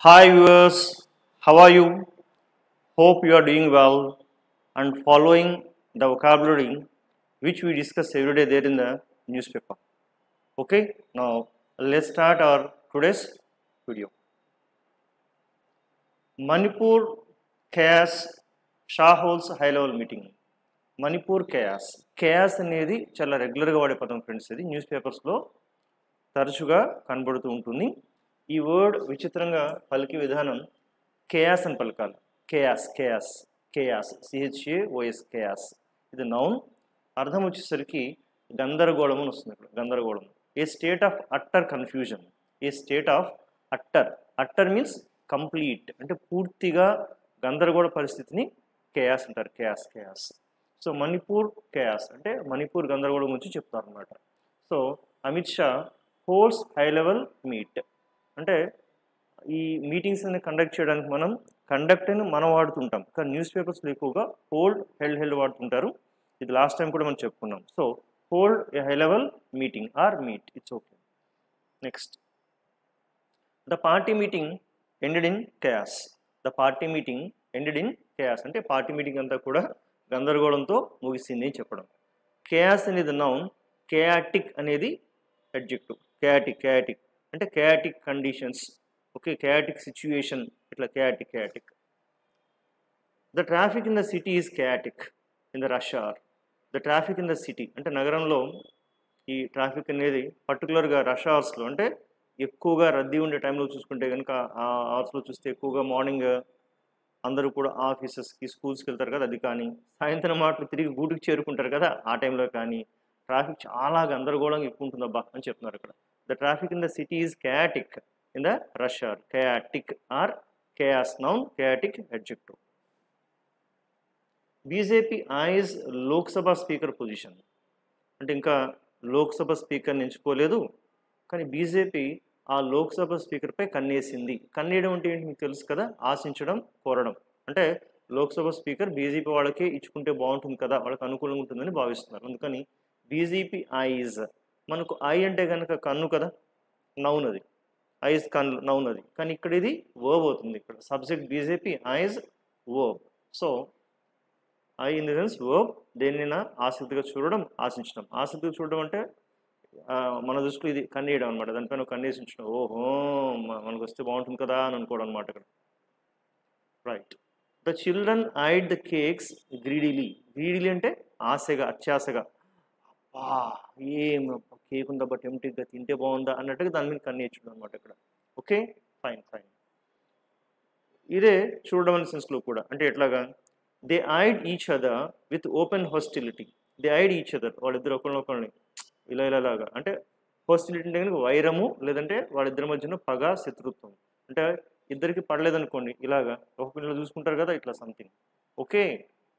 Hi viewers, how are you? Hope you are doing well and following the vocabulary which we discuss every day there in the newspaper. Okay, now let's start our today's video. Manipur chaos, Shah holds high level meeting. Manipur chaos అనేది చాలా రెగ్యులర్గా వాడే పదం friends. ఇది news పేపర్స్లో తరచుగా కనబడుతూ ఉంటుంది. ఈ వర్డ్ విచిత్రంగా పలికే విధానం కేయాస్ అని పలకాలి. Chaos CHAOS chaos. ఇది నౌన్. అర్థం వచ్చేసరికి గందరగోళం అని వస్తుంది. ఇక్కడ గందరగోళం, ఏ state of utter confusion. A state of utter means complete, అంటే పూర్తిగా గందరగోళ పరిస్థితిని కేయాస్ అంటారు. కేయాస్. సో మణిపూర్ కేయాస్ అంటే మణిపూర్ గందరగోళం గురించి చెప్తారు అనమాట. So Amit Shah holds high level meet అంటే ఈ మీటింగ్స్ అన్ని కండక్ట్ చేయడానికి మనం కండక్ట్ అని మనం వాడుతుంటాం, కానీ న్యూస్ పేపర్స్లో ఎక్కువగా హెల్డ్ వాడుతుంటారు. ఇది లాస్ట్ టైం కూడా మనం చెప్పుకున్నాం. So hold a high level meeting or meet, it's okay. Next, the party meeting ended in chaos. అంటే పార్టీ మీటింగ్ అంతా కూడా గందరగోళంతో ముగిసింది అని చెప్పడం. కేయాస్ అనేది నౌన్, కేయాటిక్ అనేది అడ్జెక్టివ్. కేయాటిక్ అంటే chaotic conditions, okay, chaotic situation, ఇట్లా chaotic. The traffic in the city is chaotic in the rush hour. The traffic in the city అంటే నగరంలో ఈ ట్రాఫిక్ అనేది పర్టికులర్గా రష్ అవర్స్లో, అంటే ఎక్కువగా రద్దీ ఉండే టైంలో చూసుకుంటే కనుక ఆ అవర్స్లో చూస్తే ఎక్కువగా మార్నింగ్ అందరూ కూడా ఆఫీసెస్కి స్కూల్స్కి వెళ్తారు కదా, అది కానీ సాయంత్రం మాటలు తిరిగి గూటికి చేరుకుంటారు కదా, ఆ టైంలో కానీ ట్రాఫిక్ చాలా గందరగోళంగా ఎక్కువ ఉంటుందబ్బా అని చెప్తున్నారు ఇక్కడ. The traffic in the city is chaotic in the rush hour. Chaotic or chaos noun, chaotic adjective. BJP eyes Lok Sabha speaker position అంటే ఇంకా లోక్సభ స్పీకర్ని ఎంచుకోలేదు, కానీ బీజేపీ ఆ లోక్సభ స్పీకర్పై కన్నేసింది. కన్నేయడం అంటే ఏంటి మీకు తెలుసు కదా, ఆశించడం, కోరడం. అంటే లోక్సభ స్పీకర్ బీజేపీ వాళ్ళకే ఇచ్చుకుంటే బాగుంటుంది కదా, వాళ్ళకి అనుకూలంగా ఉంటుందని భావిస్తున్నారు. అందుకని బీజేపీ ఐజ్, మనకు ఐ అంటే కనుక కన్ను కదా, నౌన్ అది. ఐజ్ కన్ను నౌన్ అది, కానీ ఇక్కడ ఇది వర్బ్ అవుతుంది. ఇక్కడ subject BJP, eyes verb. So eye in the sense verb, దేనినైనా ఆసక్తిగా చూడడం, ఆశించడం. ఆసక్తిగా చూడడం అంటే మన దృష్టిలో ఇది కన్నేయడం అనమాట. దానిపైన కన్నేసి ఉంచడం, ఓహో మనకు వస్తే బాగుంటుంది కదా అని అనుకోవడం అనమాట ఇక్కడ. Right. The children I'd the cakes greedily అంటే ఆశగా, అత్యాశగా, అబ్బా ఏం కేక్ ఉందా టెంప్టింగ్గా తింటే బాగుందా అన్నట్టుగా దాని మీద కన్నేయడం అనమాట ఇక్కడ. Okay, fine. ఇదే చూడడం అనే సెన్స్లో కూడా, అంటే ఎట్లాగా, they I'd each other with open hostility. They I'd each other, వాళ్ళిద్దరు ఒకరినొకరిని ఇలాగా, అంటే హాస్టిలిటీ అంటే కనుక వైరము, లేదంటే వాళ్ళిద్దరి మధ్యన పగ, శత్రుత్వం. అంటే ఇద్దరికి పడలేదనుకోండి, ఇలాగా ఒక పిల్లలు చూసుకుంటారు కదా, ఇట్లా సంథింగ్. ఓకే,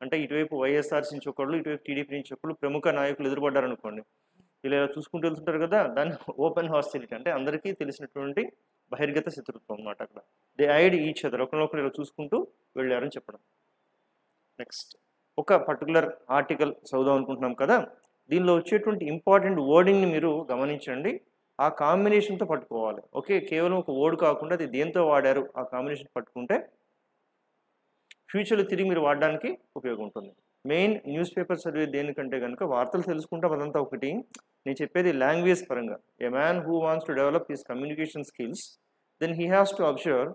అంటే ఇటువైపు వైఎస్ఆర్సీ నుంచి ఒకళ్ళు, ఇటువైపు టీడీపీ నుంచి ఒకళ్ళు, ప్రముఖ నాయకులు ఎదురుపడ్డారనుకోండి, ఇలా చూసుకుంటూ వెళ్తుంటారు కదా, దాన్ని ఓపెన్ హాస్టిలిటీ అంటే అందరికీ తెలిసినటువంటి బహిర్గత శత్రుత్వం అన్నమాట అక్కడ. దే ఐడ్ ఈచ్ అదర్, ఒకరినొకరు ఇలా చూసుకుంటూ వెళ్ళారని చెప్పడం. నెక్స్ట్, ఒక పర్టికులర్ ఆర్టికల్ చదువుదాం అనుకుంటున్నాం కదా, దీనిలో వచ్చేటువంటి ఇంపార్టెంట్ వర్డింగ్ని మీరు గమనించండి, ఆ కాంబినేషన్తో పట్టుకోవాలి. ఓకే, కేవలం ఒక వర్డ్ కాకుండా అది దేంతో వాడారు ఆ కాంబినేషన్ పట్టుకుంటే ఫ్యూచర్లో తిరిగి మీరు వాడడానికి ఉపయోగం ఉంటుంది. మెయిన్ న్యూస్ పేపర్ చదివే దేనికంటే కనుక వార్తలు తెలుసుకుంటాం, అదంతా ఒకటి. నేను చెప్పేది లాంగ్వేజ్ పరంగా. A man who wants to develop his communication skills, then he has to observe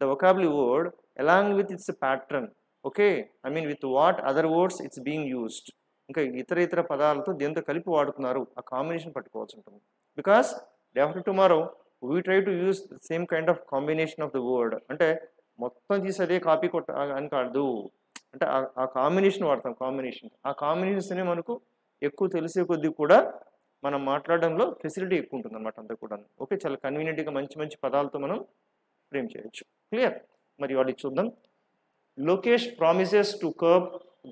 the vocabulary word along with its pattern. Okay, I mean with what other words it's being used. ఇంకా ఇతర పదాలతో దేంతో కలిపి వాడుతున్నారు ఆ combination పట్టుకోవాల్సి ఉంటుంది. Because day after tomorrow we try to use same kind of combination of the word. అంటే మొత్తం తీసి అదే కాపీ కొట్ట అని కాదు, అంటే ఆ కాంబినేషన్ వాడతాం. ఆ కాంబినేషన్స్ అనేవి మనకు ఎక్కువ తెలిసే కొద్దీ కూడా మనం మాట్లాడడంలో ఫెసిలిటీ ఎక్కువ ఉంటుంది అనమాట అంతా కూడా. ఓకే, చాలా కన్వీనియంట్గా మంచి పదాలతో మనం ఫ్రేమ్ చేయొచ్చు. క్లియర్? మరి వాటికి చూద్దాం. Lokesh promises to curb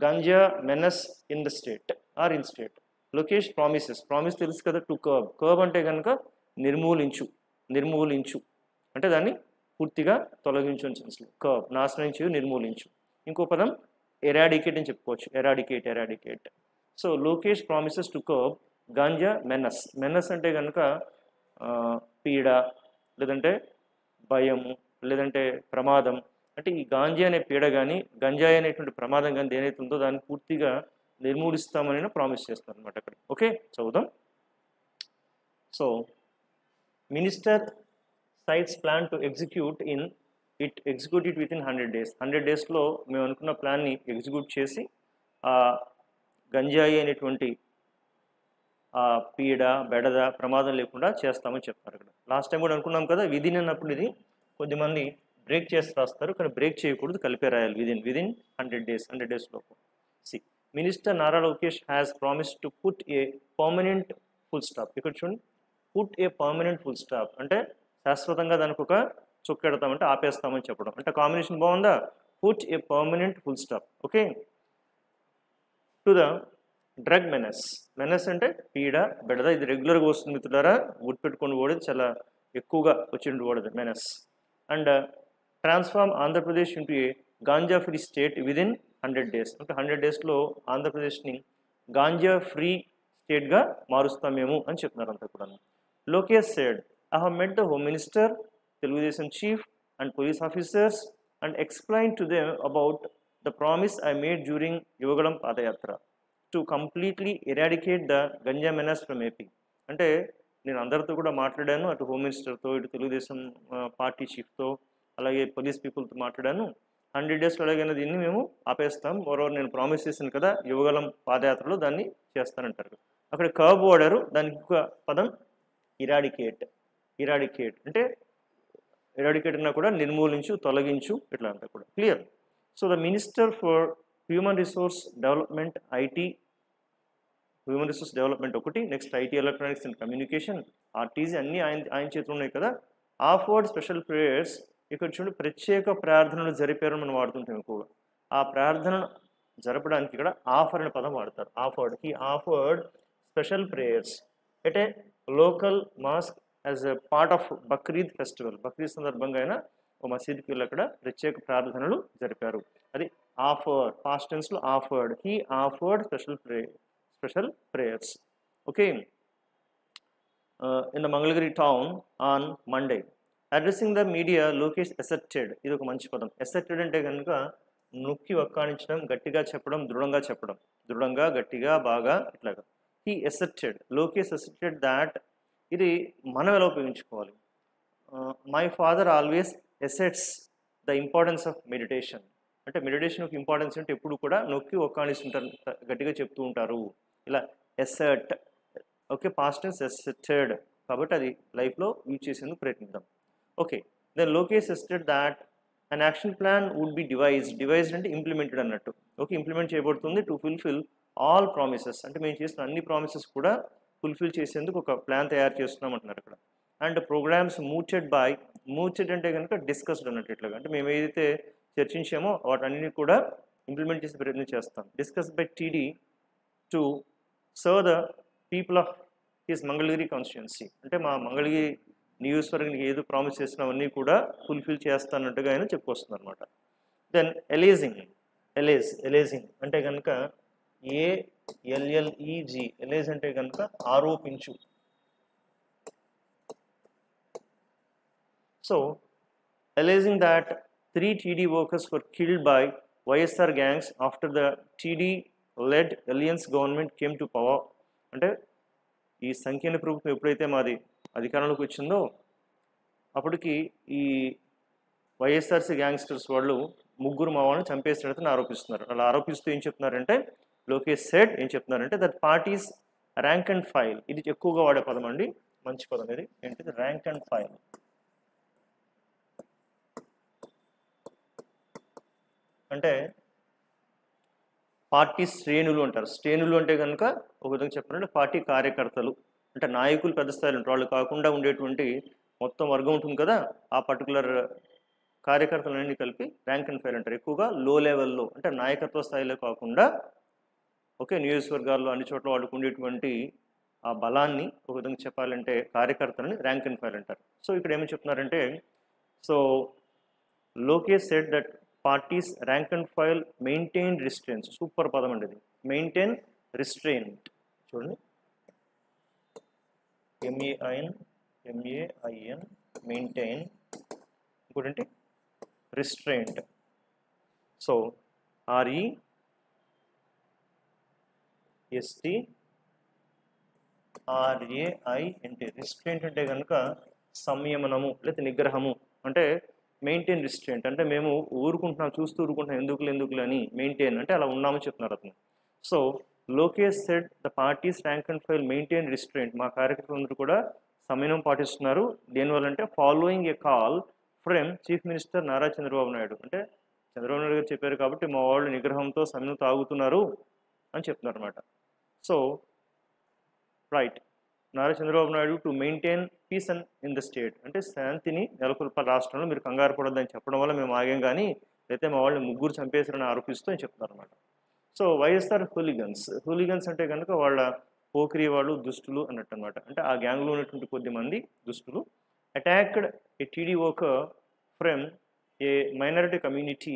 ganja menace in the state or in state. Lokesh promise తెలుసు కదా, టు కర్బ్ అంటే కనుక నిర్మూలించు అంటే దాన్ని పూర్తిగా తొలగించు అని సెన్స్లో. కర్బ్ నాశనం చేయు, నిర్మూలించు. ఇంకో పదం ఎరాడికేట్ అని చెప్పుకోవచ్చు. Eradicate. So Lokesh promises to curb ganja menace అంటే కనుక పీడ, లేదంటే భయము, లేదంటే ప్రమాదం, అంటే ఈ గాంజా అనే పీడ కానీ గంజాయి అనేటువంటి ప్రమాదం కానీ ఏదైతే ఉందో దాన్ని పూర్తిగా నిర్మూలిస్తామని ప్రామిస్ చేస్తారు అనమాట అక్కడ. ఓకే, చదువుదాం. So minister cites plan to execute it within 100 days. 100 daysలో మేము అనుకున్న ప్లాన్ని ఎగ్జిక్యూట్ చేసి ఆ గంజాయి అనేటువంటి ఆ పీడ బెడద ప్రమాదం లేకుండా చేస్తామని చెప్తారు ఇక్కడ. లాస్ట్ టైం కూడా అనుకున్నాం కదా, విధిన్ అన్నప్పుడు ఇది కొద్దిమంది బ్రేక్ చేసి రాస్తారు, కానీ బ్రేక్ చేయకూడదు, కలిపే రాయాలి. విదిన్ 100 days, 100 days లోపు. సి minister Nara Lokesh has promise to put a permanent full stop. ఇక్కడ చూడండి, put a permanent full stop అంటే శాశ్వతంగా దానికి ఒక చుక్కెడతామంటే ఆపేస్తామని చెప్పడం. అంటే కాంబినేషన్ బాగుందా? Put a permanent full stop. Okay, to the drug menace అంటే పీడ బెడద. ఇది రెగ్యులర్గా వస్తుంది మిత్రులారా, గుర్తుపెట్టుకొని పోవడం చాలా ఎక్కువగా వచ్చిండు పోవడదు menace. And transform Andhra Pradesh into A ganja free state within 100 days. అంటే 100 daysలో ఆంధ్రప్రదేశ్ని గాంజా ఫ్రీ స్టేట్గా మారుస్తాం మేము అని చెప్తున్నారు అంతా కూడా. Lokesh said, I have met the home minister, Telugu Desam chief and police officers and explain to them about the promise I made during Yuvagalam padayatra to completely eradicate the ganja menace from AP. అంటే నేను అందరితో కూడా మాట్లాడాను, అటు హోమ్ మినిస్టర్తో, ఇటు తెలుగుదేశం పార్టీ చీఫ్తో, అలాగే police పీపుల్తో మాట్లాడాను. 100 daysలో ఎలాగైనా దీన్ని మేము ఆపేస్తాం. మరోవర్ నేను ప్రామిస్ చేశాను కదా యువగలం పాదయాత్రలో దాన్ని చేస్తానంటారు. అక్కడ కర్బ్ వాడారు, దానికి ఒక పదం ఇరాడికేట్ అంటే ఎరాడికేట్ అన్నా కూడా నిర్మూలించు, తొలగించు, ఇట్లా అంతా కూడా clear. So the minister for human resource development human resource development ఒకటి, next IT electronics and communication RTG అన్నీ ఆయన చేతులు ఉన్నాయి కదా. ఆఫర్డ్ స్పెషల్ ప్రేయర్స్, ఇక్కడ చూడండి ప్రత్యేక ప్రార్థనలు జరిపారు మనం వాడుతుంటాం ఎక్కువగా. ఆ ప్రార్థనను జరపడానికి ఇక్కడ ఆఫర్ అనే పదం వాడతారు. Offered special prayers at a local mask as a part of Bakrid festival. Bakrid సందర్భంగా అయినా ఓ మసీద్కి వెళ్ళి అక్కడ ప్రత్యేక ప్రార్థనలు జరిపారు. అది ఆఫర్డ్, పాస్ట్ టెన్స్లో offered. He offered special prayers. Okay, in the Mangalagiri town on Monday. Addressing the media Lokesh accepted. ఇది ఒక మంచి పదం. అసెప్టెడ్ అంటే కనుక నొక్కి వక్కాణించడం, గట్టిగా చెప్పడం, దృఢంగా చెప్పడం, దృఢంగా గట్టిగా బాగా ఇట్లాగా. He accepted, Lokesh accepted that. ఇది మనం ఎలా ఉపయోగించుకోవాలి? My father always asserts the importance of meditation. అంటే మెడిటేషన్ యొక్క ఇంపార్టెన్స్ అంటే ఎప్పుడు కూడా నొక్కి ఒక్కాణిస్తుంటారు, గట్టిగా చెప్తూ ఉంటారు. ఇలా assert. Okay, past tense accepted, కాబట్టి అది లైఫ్లో యూజ్ చేసేందుకు ప్రయత్నిద్దాం. Okay, then Lokesh accepted that an action plan would be devised అంటే ఇంప్లిమెంటెడ్ అన్నట్టు. ఓకే, ఇంప్లిమెంట్ చేయబడుతుంది టు ఫుల్ఫిల్ ఆల్ ప్రామిసెస్. అంటే మేము చేసిన అన్ని ప్రామిసెస్ కూడా ఫుల్ఫిల్ చేసేందుకు ఒక ప్లాన్ తయారు చేస్తున్నాం అంటున్నారు అక్కడ. అండ్ ప్రోగ్రామ్స్ మూచెడ్ అంటే కనుక డిస్కస్డ్ అన్నట్టు. ఇట్లాగా అంటే మేము ఏదైతే చర్చించామో వాటన్నిటిని కూడా ఇంప్లిమెంట్ చేసే ప్రయత్నం చేస్తాం. Discuss by TD to serve the people of his Mangalagiri constituency. అంటే మా మంగళగిరి నియోజకవర్గానికి ఏదో ప్రామిస్ చేసినవన్నీ కూడా ఫుల్ఫిల్ చేస్తానట్టుగా ఆయన చెప్పుకొస్తుంది అనమాట. దెన్ ఎలేజింగ్ అంటే కనుక ALLEG. ఎలేజ్ అంటే కనుక ఆరోపించు. So alleging that 3 TD workers were killed by YSR gangs after the TD-led alliance government came to power. అంటే ఈ సంకీర్ణ ప్రభుత్వం ఎప్పుడైతే మాది అధికారంలోకి వచ్చిందో అప్పటికి ఈ వైఎస్ఆర్సీ గ్యాంగ్స్టర్స్ వాళ్ళు 3 మా వాళ్ళని చంపేసినట్టు ఆరోపిస్తున్నారు. అలా ఆరోపిస్తూ ఏం చెప్తున్నారంటే లోకేష్ సెడ్ ఏం చెప్తున్నారంటే that party's rank and file. ఇది ఎక్కువగా వాడే పదం అండి, మంచి పదం ఇది. ఏంటిది? Rank and file. అంటే పార్టీ శ్రేణులు అంటారు. శ్రేణులు అంటే కనుక ఒక విధంగా చెప్పాలంటే పార్టీ కార్యకర్తలు అంటే నాయకులు పెద్ద స్థాయిలో ఉంటారు. వాళ్ళు కాకుండా ఉండేటువంటి మొత్తం వర్గం ఉంటుంది కదా, ఆ పర్టికులర్ కార్యకర్తలన్నీ కలిపి ర్యాంక్ అండ్ ఫైల్ అంటారు. ఎక్కువగా లో లెవెల్లో అంటే నాయకత్వ స్థాయిలో కాకుండా ఓకే నియోజకవర్గాల్లో అన్ని చోట్ల వాళ్ళకు ఉండేటువంటి ఆ బలాన్ని ఒక విధంగా చెప్పాలంటే కార్యకర్తలని ర్యాంక్ అండ్ ఫైల్ అంటారు. సో ఇక్కడ ఏమని చెప్తున్నారంటే so Lokesh said that party's rank and file maintain restraints. Super పదం అండి ఇది, మెయింటైన్ రిస్ట్రెయింట్. చూడండి MEIN మెయింటైన్ ఇంకోటి రిస్ట్రెయింట్. సో RESTRAINT రిస్ట్రెయింట్ అంటే కనుక సంయమనము లేదా నిగ్రహము, అంటే మెయింటైన్ రిస్ట్రెయింట్ అంటే మేము ఊరుకుంటున్నాం, చూస్తూ ఊరుకుంటున్నాం, ఎందుకులే అని మెయింటైన్ అంటే అలా ఉన్నామని చెప్తున్నారు అతను. So Lokesh said the parties rank and file maintain restraint, మా కార్యకర్తలందరూ కూడా సంయమనం పాటిస్తున్నారు. దేనివల్ల అంటే following A call from chief minister Nara Chandrababu Naidu, అంటే చంద్రబాబు నాయుడు గారు చెప్పారు కాబట్టి మా వాళ్ళు నిగ్రహంతో సంయమనం తాగుతున్నారు అని చెప్తున్నారు అనమాట. So right, Nara Chandrababu Naidu to maintain peace and in the state, అంటే శాంతిని నెలకొల్పాలి రాష్ట్రంలో, మీరు కంగారు పడొద్దని చెప్పడం వల్ల మేము ఆగాం కానీ అయితే మా వాళ్ళని ముగ్గురు చంపేశారని ఆరోపిస్తూ అని చెప్తున్నారు అనమాట. సో వైఎస్ఆర్ హూలిగన్స్ అంటే కనుక వాళ్ళ పోకిరి వాళ్ళు, దుష్టులు అన్నట్టు అనమాట. అంటే ఆ గ్యాంగ్లో ఉన్నటువంటి కొద్ది మంది దుష్టులు attacked a TD worker from a minority community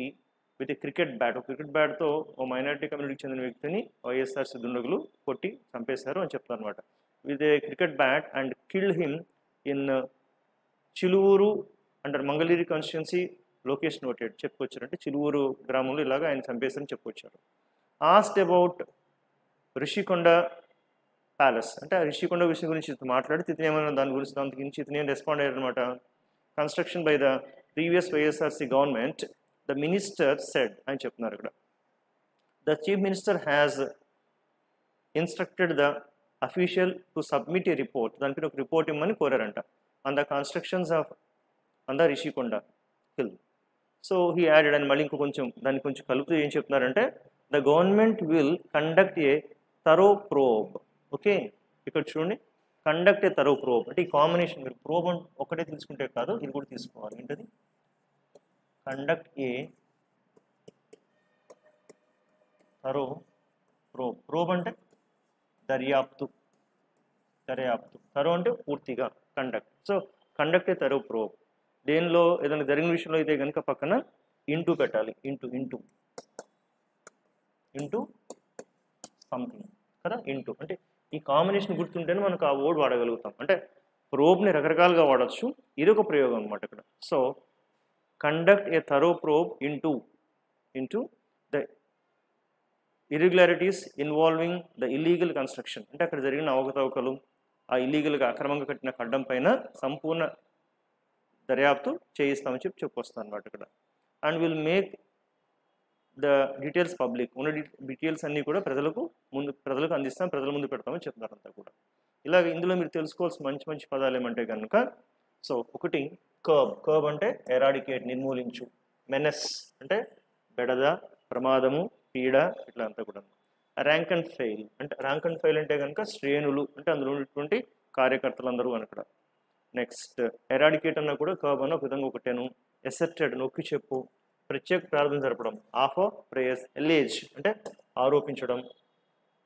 with a cricket బ్యాట్తో ఓ మైనారిటీ కమ్యూనిటీకి చెందిన వ్యక్తిని వైఎస్ఆర్సీ దుండగులు కొట్టి చంపేశారు అని చెప్తారు అనమాట. With a cricket bat and killed him in Chiluvuru under Mangalagiri constituency, Lokesh noted చెప్పుకొచ్చారు. అంటే చిలువూరు గ్రామంలో ఇలాగ ఆయన చంపేశారని చెప్పుకొచ్చారు. ఆస్క్డ్ అబౌట్ రిషికొండ ప్యాలెస్, అంటే ఆ రిషికొండ విషయం గురించి మాట్లాడి ఇతను ఏమైనా దాని గురించి ఇతను ఏం రెస్పాండ్ అయ్యారు అనమాట. Construction by the previous YSRC government the minister said అని చెప్తున్నారు ఇక్కడ. The chief minister has instructed the official to submit a report, దానిపైన ఒక రిపోర్ట్ ఇవ్వమని కోరారంట, on the constructions on the Rishikonda hill. So he added అని మళ్ళీ ఇంకో దాన్ని కొంచెం కలుపుతూ ఏం చెప్తున్నారంటే the government will conduct a thorough probe. Okay, ఇక్కడ చూడండి, కండక్ట్ ఏ థరో ప్రోబ్ అంటే ఈ కాంబినేషన్, మీరు ప్రోబ్ ఒకటే తీసుకుంటే కాదు, ఇది కూడా తీసుకోవాలి. ఏంటది? Conduct a thorough probe. Probe అంటే దర్యాప్తు, థరో అంటే పూర్తిగా, conduct. So conduct a thorough probe. దేనిలో ఏదైనా జరిగిన విషయంలో అయితే కనుక పక్కన ఇంటూ పెట్టాలి, ఇంటూ సంథింగ్ కదా, ఇంటూ అంటే ఈ కాంబినేషన్ గుర్తుంటేనే మనకు ఆ వర్డ్ వాడగలుగుతాం. అంటే ప్రోబ్ని రకరకాలుగా వాడచ్చు, ఇది ఒక ప్రయోగం అనమాట ఇక్కడ. So conduct a thorough probe into the irregularities involving the illegal construction, అంటే అక్కడ జరిగిన అవకతవకలు, ఆ ఇల్లీగల్గా అక్రమంగా కట్టిన కడ్డం పైన సంపూర్ణ దర్యాప్తు చేయిస్తామని చెప్పొస్తాను అనమాట ఇక్కడ. And will make the details public, ఉన్న డీటెయిల్స్ అన్నీ కూడా ప్రజలకు అందిస్తాం, ప్రజల ముందు పెడతామని చెప్తారంతా కూడా. ఇలాగ ఇందులో మీరు తెలుసుకోవాల్సిన మంచి పదాలు ఏమంటే కనుక, సో ఒకటి కర్బ్ అంటే ఎరాడికేట్, నిర్మూలించు. మెనస్ అంటే బెడద, ప్రమాదము, పీడ, ఇట్లా అంతా కూడా. ర్యాంక్ అండ్ ఫైల్ అంటే కనుక శ్రేణులు, అంటే అందులో ఉన్నటువంటి కార్యకర్తలందరూ అని అక్కడ. నెక్స్ట్ ఎరాడికేట్ అన్నా కూడా కర్బ్ అన్న ఒక విధంగా ఒకటేను. ఎసెప్టెడ్ నొక్కి చెప్పు. ప్రత్యేక ప్రార్థన జరపడం. Offer prayers. ఎల్లేజ్ అంటే ఆరోపించడం.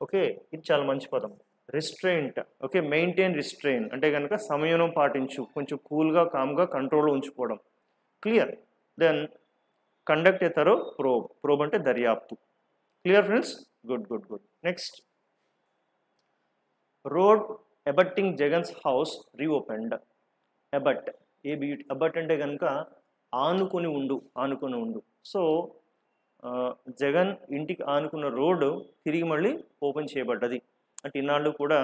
ఓకే, ఇది చాలా మంచి పదం. రిస్ట్రెయింట్, ఓకే, మెయింటైన్ రిస్ట్రెయిన్ అంటే కనుక సంయమనం పాటించు, కొంచెం కూల్గా కామ్గా కంట్రోల్లో ఉంచుకోవడం. Clear. Then conduct a thorough probe అంటే దర్యాప్తు. Clear friends? Good. Next, road abutting Jagan's house reopened. Abut అంటే కనుక ఆనుకొని ఉండు. సో జగన్ ఇంటికి ఆనుకున్న రోడ్డు తిరిగి మళ్ళీ ఓపెన్ చేయబడ్డది. అంటే ఇన్నాళ్ళు కూడా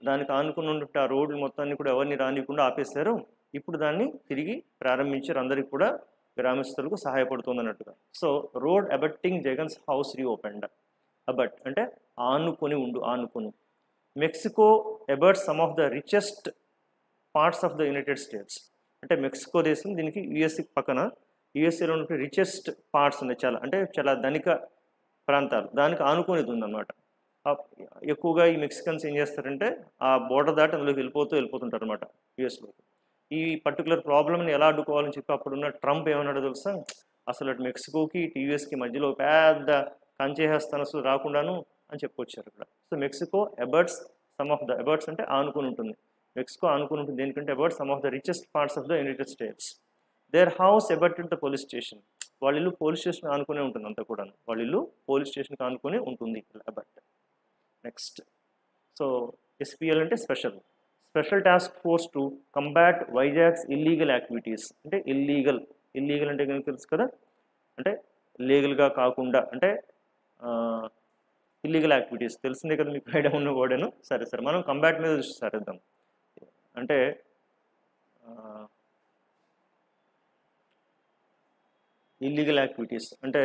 దానికి ఆనుకుని ఉంటే ఆ రోడ్లు మొత్తాన్ని కూడా ఎవరిని రానికుండా ఆపేశారు. ఇప్పుడు దాన్ని తిరిగి ప్రారంభించారు, అందరికి కూడా గ్రామస్తులకు సహాయపడుతుంది అన్నట్టుగా. So road abutting Jagan's house reopened. Abut అంటే ఆనుకొని. Mexico abuts some of the richest parts of the United States. అంటే మెక్సికో దేశం దీనికి యుఎస్ఏ పక్కన, యుఎస్ఏలో ఉన్న రిచెస్ట్ పార్ట్స్ ఉన్నాయి, చాలా ధనిక ప్రాంతాలు, దానికి ఆనుకునేది ఉందన్నమాట. ఎక్కువగా ఈ మెక్సికన్స్ ఏం చేస్తారంటే ఆ బోర్డర్ దాటి అందులోకి వెళ్ళిపోతుంటారు అనమాట యుఎస్లోకి. ఈ పర్టికులర్ ప్రాబ్లమ్ని ఎలా అడ్డుకోవాలని చెప్పి అప్పుడున్న ట్రంప్ ఏమన్నాడో తెలుసా, అసలు అటు మెక్సికోకి ఇటు యుఎస్కి మధ్యలో పెద్ద కంచేహేస్తాను అసలు రాకుండాను అని చెప్పుకొచ్చారు ఇక్కడ. So Mexico abuts some of the, abuts అంటే ఆనుకుని ఉంటుంది, మెక్సికో ఆనుకుని ఉంటుంది దేనికంటే about some of the richest parts of the United States. Their house abutted the police station. వాళ్ళ ఇల్లు పోలీస్ స్టేషన్ ఆనుకునే ఉంటుంది అంతా కూడా, వాళ్ళ ఇల్లు పోలీస్ స్టేషన్కి ఆనుకునే ఉంటుంది అబట్. నెక్స్ట్, సో ఎస్పీఎల్ అంటే special special task force to combat Vizag's illegal activities. అంటే ఇల్లీగల్ అంటే కనుక తెలుసు కదా, అంటే లీగల్గా కాకుండా, అంటే ఇల్లీగల్ యాక్టివిటీస్ తెలిసిందే కదా మీకు, ఐడియా ఉన్న వర్డేను. సరే మనం కంబాట్ మీద దృష్టి సారిద్దాం. అంటే ఇల్లీగల్ యాక్టివిటీస్ అంటే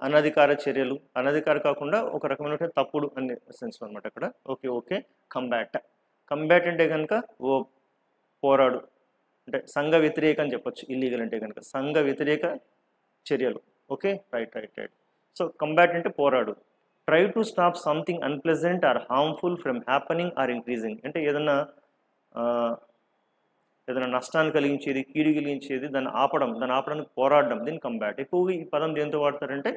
అనధికార చర్యలు, అనధికార కాకుండా ఒక రకమైన తప్పుడు అనే సెన్స్ అనమాట అక్కడ. ఓకే కంబాట్ అంటే కనుక పోరాడు, అంటే సంఘ వ్యతిరేక అని చెప్పొచ్చు. ఇల్లీగల్ అంటే కనుక సంఘ వ్యతిరేక చర్యలు. Okay, right. సో కంబాట్ అంటే పోరాడు. Try to stop something unpleasant or harmful from happening or increasing. అంటే ఏదైనా నష్టాన్ని కలిగించేది, కీడు కలిగించేది దాన్ని ఆపడానికి పోరాడడం, దీన్ని కంబాట్. ఎక్కువగా ఈ పదం దేంతో వాడతారంటే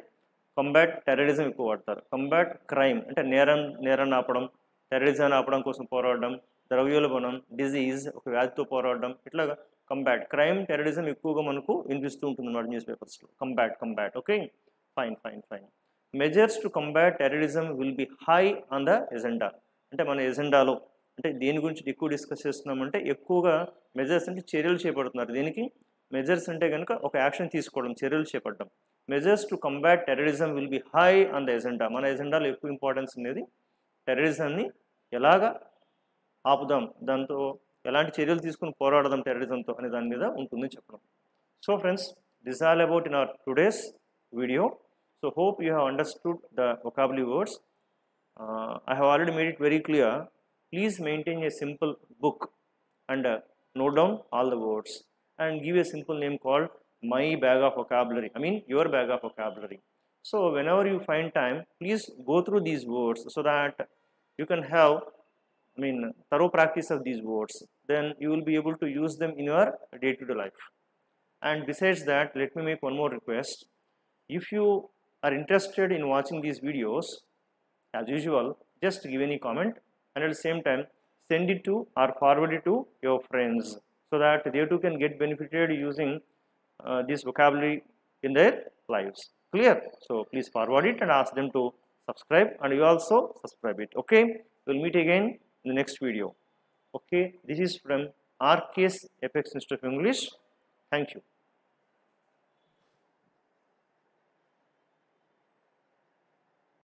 కంబాట్ టెర్రరిజం ఎక్కువ వాడతారు. కంబాట్ క్రైమ్ అంటే నేరాన్ని ఆపడం, టెర్రరిజాన్ని ఆపడం కోసం పోరాడడం, ద్రవ్యోల్బణం, డిజీజ్ ఒక వ్యాధితో పోరాడడం, ఇట్లాగా కంబాట్. క్రైమ్, టెర్రరిజం ఎక్కువగా మనకు వినిపిస్తూ ఉంటుంది అన్నమాట న్యూస్ పేపర్స్లో. Combat. Okay, fine. Measures to combat terrorism will be high on the agenda. అంటే మన ఎజెండాలో, అంటే దేని గురించి ఎక్కువ డిస్కస్ చేస్తున్నామంటే ఎక్కువగా మెజర్స్ అంటే చర్యలు చేపడుతున్నారు. దీనికి మెజర్స్ అంటే కనుక ఒక యాక్షన్ తీసుకోవడం, చర్యలు చేపట్టడం. Measures to combat terrorism will be high on the agenda. మన ఎజెండాలో ఎక్కువ ఇంపార్టెన్స్ అనేది టెర్రరిజంని ఎలాగా ఆపుదాం, దాంతో ఎలాంటి చర్యలు తీసుకుని పోరాడదాం టెర్రరిజంతో అనే దాని మీద ఉంటుందని చెప్పడం. So friends, this all about in our today's video. So hope you have understood the vocabulary words. I have already made it very clear. Please maintain a simple book and note down all the words and give a simple name called My Bag of Vocabulary. I mean your bag of vocabulary. So whenever you find time, please go through these words so that you can have thorough practice of these words. Then you will be able to use them in your day-to-day life. And besides that, let me make one more request. If you are interested in watching these videos, as usual, just give any comment and at the same time send it to or forward it to your friends so that they too can get benefited using this vocabulary in their lives. Clear? So please forward it and ask them to subscribe, and you also subscribe it. Okay, we'll meet again in the next video. Okay, this is from RK's Apex Institute of English. Thank you.